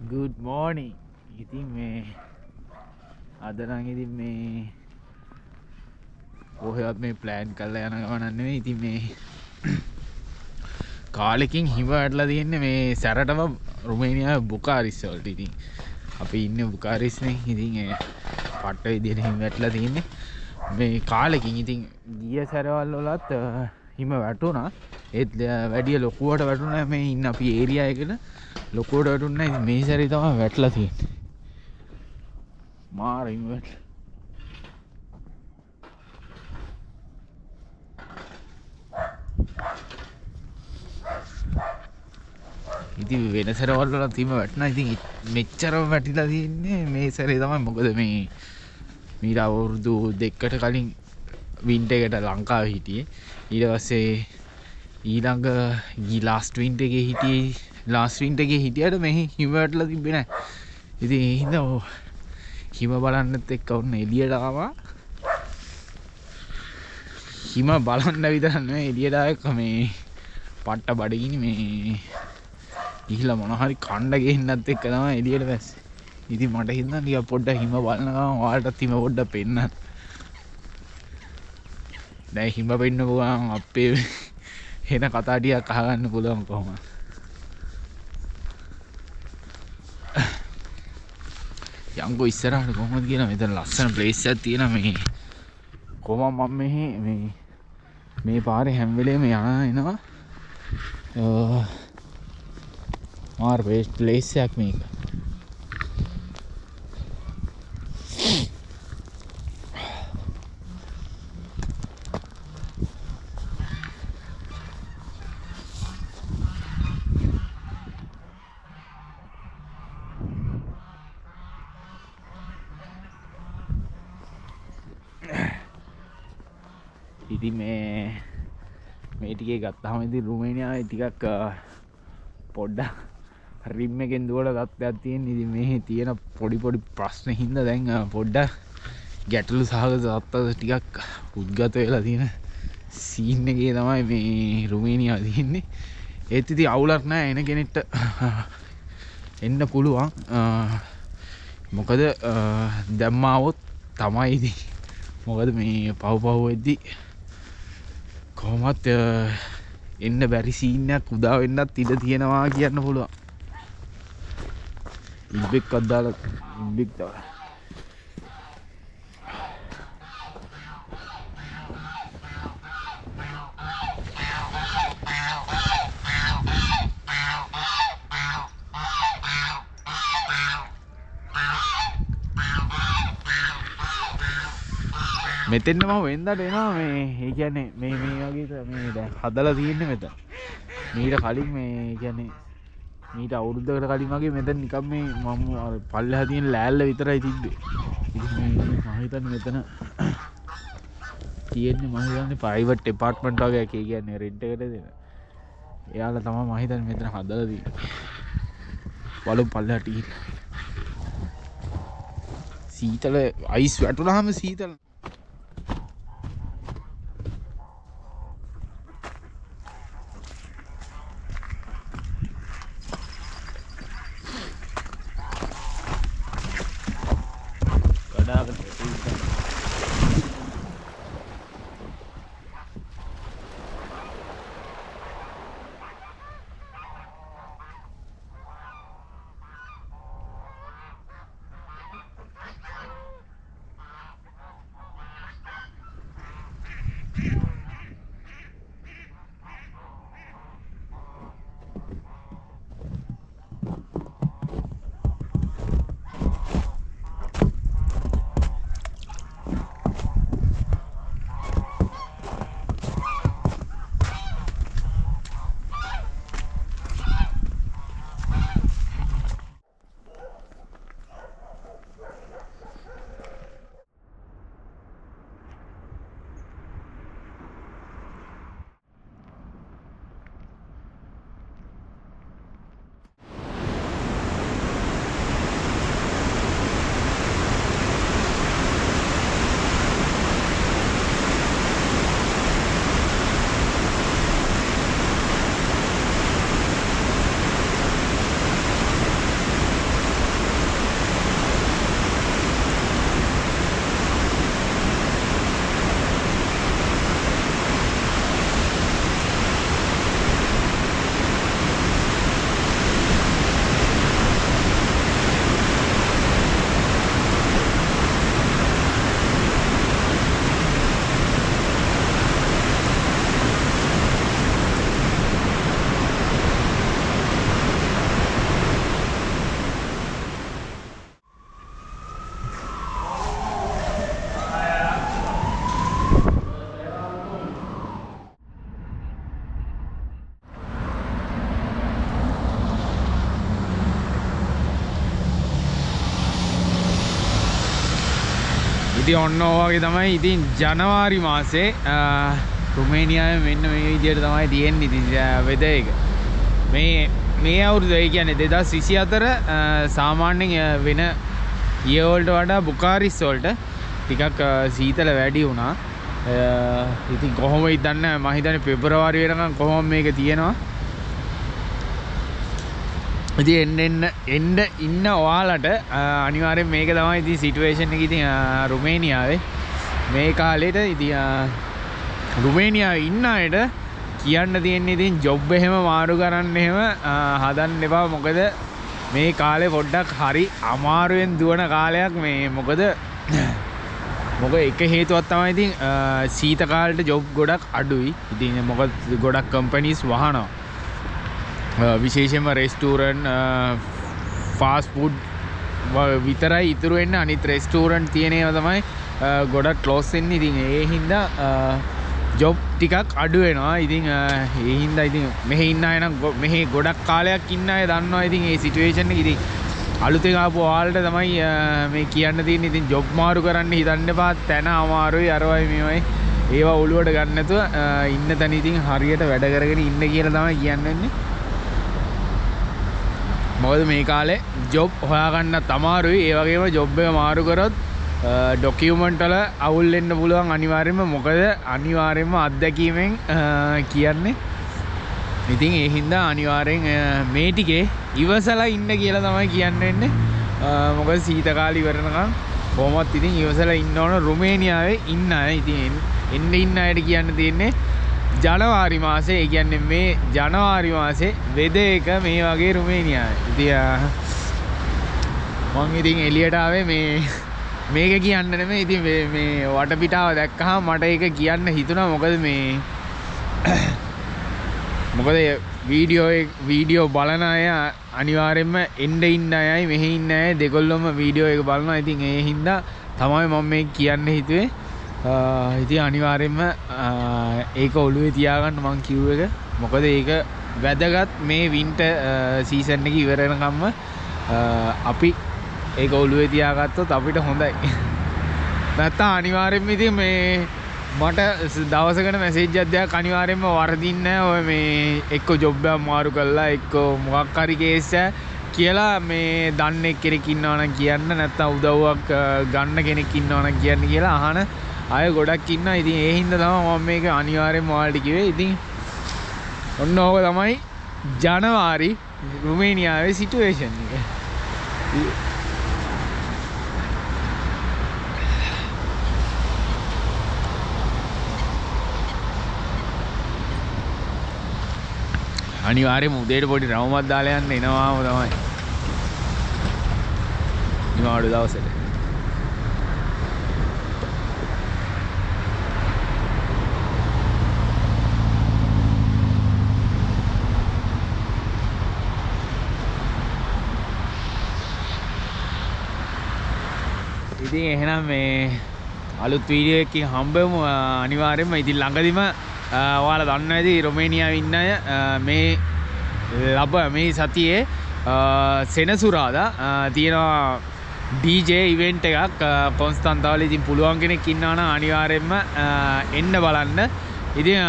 good morning. ඉතින් මේ අද නම් ඉතින් මේ කොහෙවත් මේ ප්ලෑන් කරලා යන ගමනක් නෙවෙයි. ඉතින් මේ කාලෙකින් හිම වැටලා තියෙන්නේ මේ සැරටම රුමේනියාවේ බුකාරිස් වලට. ඉතින් අපි ඉන්නේ බුකාරිස්නේ. ඉතින් පට්ට විදියට හිම වැටලා තියෙන්නේ මේ කාලෙකින්. ඉතින් ගිය සැරවල් වලත් හිම වැටුණා. ඒත් වැඩි ලොකුවට වැටුණා. මේ ඉන්න අපි ඒරියා එකට ලොකුවට වැටුණා. ඉතින් මේ සැරේ තමයි වැටලා තියෙන්නේ. මාර හිම වැටලා. ඉතින් වෙන සැරවල් වලත් හිම වැටුණා. ඉතින් මෙච්චරම වැටිලා තියෙන්නේ මේ සැරේ තමයි. මොකද මේ මීට අවුරුදු 2කට කලින් වින්ටර් එකට ලංකාවේ හිටියේ. ඊට පස්සේ ඊළඟ ලාස්ට් වින්ටර් එකේ හිටියේ. ලාස්ට් වින්ටර් එකේ හිටියට මෙහි හිම වැටලා තිබ්බේ නැහැ. ඉතින් ඒ හින්දා හිම බලන්නත් එක්ක ඔන්න එළියට ආවා. හිම බලන්න විතරක් නෙවෙයි එළියට ආවක මේ පට්ට බඩගිනි මේ ගිහිලා මොන හරි කණ්ඩ ගෙන්නත් එක්ක තමයි එළියට වැස්සේ. ඉතින් මට හිතෙනවා ටික පොඩ්ඩක් හිම බලන ගමන් ඔයාලටත් හිම පොඩ්ඩක් පෙන්නන්න. දැන් හිම පෙන්නපු ගමන් අපේ එන කතා ටිකක් අහගන්න පුළුවන් කොහොමද? යංගෝ ඉස්සරහට කොහොමද කියලා මෙතන ලස්සන ප්ලේස් එකක් තියෙනවා. මේ කොහොම මම මේ පාරේ හැම වෙලේම එනවා. මාර බෙස්ට් ප්ලේස් එකක් මේක. ඉතින් මේ ටිකේ ගත්තාම ඉතින් රුමේනියාවේ ටිකක් පොඩ්ඩක් රිම් එකෙන් දුවලා තත්ත්වයක් තියෙන. ඉතින් මේ තියෙන පොඩි ප්‍රශ්න හින්දා දැන් පොඩ්ඩක් ගැටලු සහගත තත්ත්ව ටිකක් උද්ගත වෙලා තියෙන සීන් එකේ තමයි මේ රුමේනියාව තියෙන්නේ. ඒත් ඉතින් අවුලක් නැහැ. එන කෙනෙක්ට එන්න පුළුවන්. මොකද දැම්මාවොත් තමයි ඉතින්. මොකද මේ පව් වෙද්දි කොහොමත් එන්න බැරි සීන් එකක් උදා වෙන්නත් ඉඩ තියෙනවා කියන්න පුළුවන්. ඉබ්බෙක් අද්දාලා ඉබ්බෙක් තමයි. මෙතෙන්න මම වෙන්දට එනවා. මේ ඒ කියන්නේ මේ වගේ මේ දැන් හදලා තියෙන්නේ මෙතන. මීට කලින් මේ කියන්නේ මීට අවුරුද්දකට කලින් වගේ මෙතන නිකන් මේ මම අර පල්ලෙහා තියෙන ලෑල්ල විතරයි තිබ්බේ. ඉතින් මේ මම හිතන්නේ මෙතන තියෙන්නේ මම හිතන්නේ ප්‍රයිවට් ඩිපාර්ට්මන්ට් වගේ එකක්. ඒ කියන්නේ රෙන්ට් එකට දෙන. එයාලා තමයි මම හිතන්නේ මෙතන හදලා තියෙන්නේ. බලමු පල්ලෙහාට ගිහින්. සීතල අයිස් වැටුනහම සීතල. ඉතින් ඔන්න ඔය වගේ තමයි ඉතින් ජනවාරි මාසේ රුමේනියාවේ මෙන්න මේ විදිහට තමයි තියෙන්නේ ඉතින් වෙදර් එක. මේ අවුරුද්ද ඒ කියන්නේ 2024 සාමාන්‍යයෙන් වෙන ඊය වලට වඩා බුකාරිස් වලට ටිකක් සීතල වැඩි වුණා. ඉතින් කොහොමද දන්නේ මම හිතන්නේ පෙබරවාරි වෙනකන් කොහොම මේක තියෙනවා. ඉතින් එන්න ඉන්න ඔයාලට අනිවාර්යෙන් මේක තමයි ඉතින් සිටුේෂන් එක ඉතින් රුමේනියාවේ මේ කාලේට ඉතින් රුමේනියාවේ ඉන්න අයට කියන්න තියෙන්නේ ඉතින් ජොබ් එහෙම මාරු කරන්න එහෙම හදන්න එපා. මොකද මේ කාලේ පොඩ්ඩක් හරි අමාරුවෙන් දුවන කාලයක් මේ මොකද එක හේතුවක් තමයි ඉතින් සීත කාලේට ජොබ් ගොඩක් අඩුයි. ඉතින් මොකද ගොඩක් කම්පැනිස් වහනවා. විශේෂයෙන්ම රෙස්ටෝරන්ට් ෆාස්ට් ෆුඩ් විතරයි ඉතුරු වෙන්නේ. අනිත් රෙස්ටෝරන්ට් තියෙන ඒවා තමයි ගොඩක් ක්ලෝස් වෙන්නේ. ඉතින් ඒ හින්දා ජොබ් ටිකක් අඩු වෙනවා. ඉතින් ඒ හින්දා ඉතින් මෙහෙ ඉන්න අය නම් මෙහෙ ගොඩක් කාලයක් ඉන්න අය දන්නවා ඉතින් මේ සිටුේෂන් එක. ඉතින් අලුතෙන් ආපු ඔයාලට තමයි මේ කියන්න තියෙන්නේ. ඉතින් ජොබ් මාරු කරන්න හිතන්න එපා. තැන අමාරුයි අරවයි මේවයි ඒවා ඔළුවට ගන්න නැතුව ඉන්න තැන ඉතින් හරියට වැඩ කරගෙන ඉන්න කියලා තමයි කියන්නේ. මොකද මේ කාලේ ජොබ් හොයාගන්නත් අමාරුයි. ඒ වගේම ජොබ් එක මාරු කරොත් ඩොකියුමන්ට් වල අවුල් වෙන්න පුළුවන් අනිවාර්යයෙන්ම. මොකද අනිවාර්යයෙන්ම අත්දැකීමෙන් කියන්නේ. ඉතින් ඒ හින්දා අනිවාර්යෙන් මේ ටිකේ ඉවසලා ඉන්න කියලා තමයි කියන්නේ. මොකද සීත කාලේ ඉවරනකම් කොහොමත් ඉතින් ඉවසලා ඉන්න ඕන රුමේනියාවේ ඉන්න අය. ඉතින් ඉන්න අයට කියන්න තියෙන්නේ ජනවාරි මාසේ, ඒ කියන්නේ මේ ජනවාරි මාසේ වෙදර් එක මේ වගේ රුමේනියාවේ. ඉතින් මම ඉතින් එළියට ආවේ මේක කියන්න නෙමෙයි. ඉතින් මේ වටපිටාව දැක්කහම මට ඒක කියන්න හිතුණා. මොකද වීඩියෝ බලන අය අනිවාර්යයෙන්ම ඉන්න අයයි මෙහි ඉන්න අය දෙකොල්ලොම වීඩියෝ එක බලනවා. ඉතින් ඒ හින්දා තමයි මම මේක කියන්න හිතුවේ. ඉතින් අනිවාර්යයෙන්ම ඒක ඔළුවේ තියාගන්න මං කිව්ව එක. මොකද ඒක වැදගත් මේ වින්ටර් සීසන් එක ඉවර වෙනකම්ම අපි ඒක ඔළුවේ තියාගත්තොත් අපිට හොඳයි. නැත්තම් අනිවාර්යයෙන්ම ඉතින් මේ මට දවසකට මැසේජ් එකක් දෙයක් අනිවාර්යයෙන්ම වරදින්නේ නැහැ. ඔය මේ එක්ක ජොබ් එකක් මාරු කළා එක්ක මොකක් හරි කේස් එක කියලා මේ දන්නේ කෙනෙක් ඉන්නවා නම් කියන්න, නැත්තම් උදව්වක් ගන්න කෙනෙක් ඉන්නවා නම් කියන්න කියලා අහන අය ගොඩක් ඉන්නවා. ඉතින් ඒ හින්දා තමයි මම මේක අනිවාර්යයෙන්ම ඔයාලට කිව්වේ. ඉතින් ඔන්න ඕක තමයි ජනවාරි රුමේනියාවේ සිටුේෂන් එක. අනිවාර්යයෙන්ම උදේට පොඩි රවුමක් දාලා යන්න එනවාම තමයි. නිවාඩු දවසට. ඉතින් එහෙනම් මේ අලුත් වීඩියෝ එකකින් හම්බෙමු අනිවාර්යයෙන්ම. ඉතින් ළඟදිම ඔයාලා දන්නවා ඉතින් රොමේනියාවේ ඉන්න අය මේ සතියේ සෙනසුරාදා තියෙනවා DJ ඉවෙන්ට් එකක් කොන්ස්ටන්තාවල. ඉතින් පුළුවන් කෙනෙක් ඉන්නවා නම් අනිවාර්යයෙන්ම එන්න බලන්න. ඉතින්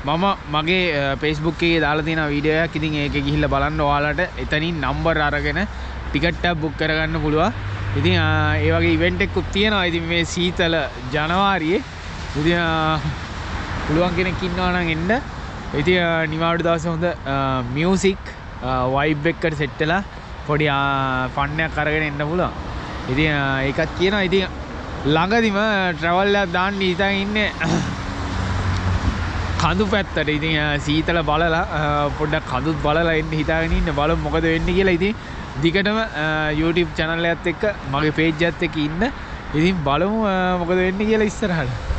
මම මගේ Facebook එකේ දාලා තියෙන වීඩියෝ එකක්. ඉතින් ඒක ගිහිල්ලා බලන්න. ඔයාලට එතනින් නම්බර් අරගෙන ටිකට් එකක් බුක් කරගන්න පුළුවන්. ඉතින් ඒ වගේ ඉවෙන්ට් එකක් තියෙනවා. ඉතින් මේ සීතල ජනවාරියේ ඉතින් පුළුවන් කෙනෙක් ඉන්නවා නම් එන්න. ඉතින් නිවාඩු දවසේ හොඳ මියුසික් වයිබ් එකකට සෙට් වෙලා පොඩි ෆන් එකක් අරගෙන එන්න පුළුවන්. ඉතින් ඒකත් කියනවා. ඉතින් ළඟදිම ට්‍රැවල් එකක් දාන්න හිතන් ඉන්නේ කඳු පැත්තට. ඉතින් සීතල බලලා පොඩ්ඩක් කඳුත් බලලා එන්න හිතාගෙන ඉන්න. බලමු මොකද වෙන්නේ කියලා. ඉතින් දිගටම YouTube channel එකත් එක්ක මගේ page එකත් එක්ක ඉන්න. ඉතින් බලමු මොකද වෙන්නේ කියලා ඉස්සරහට.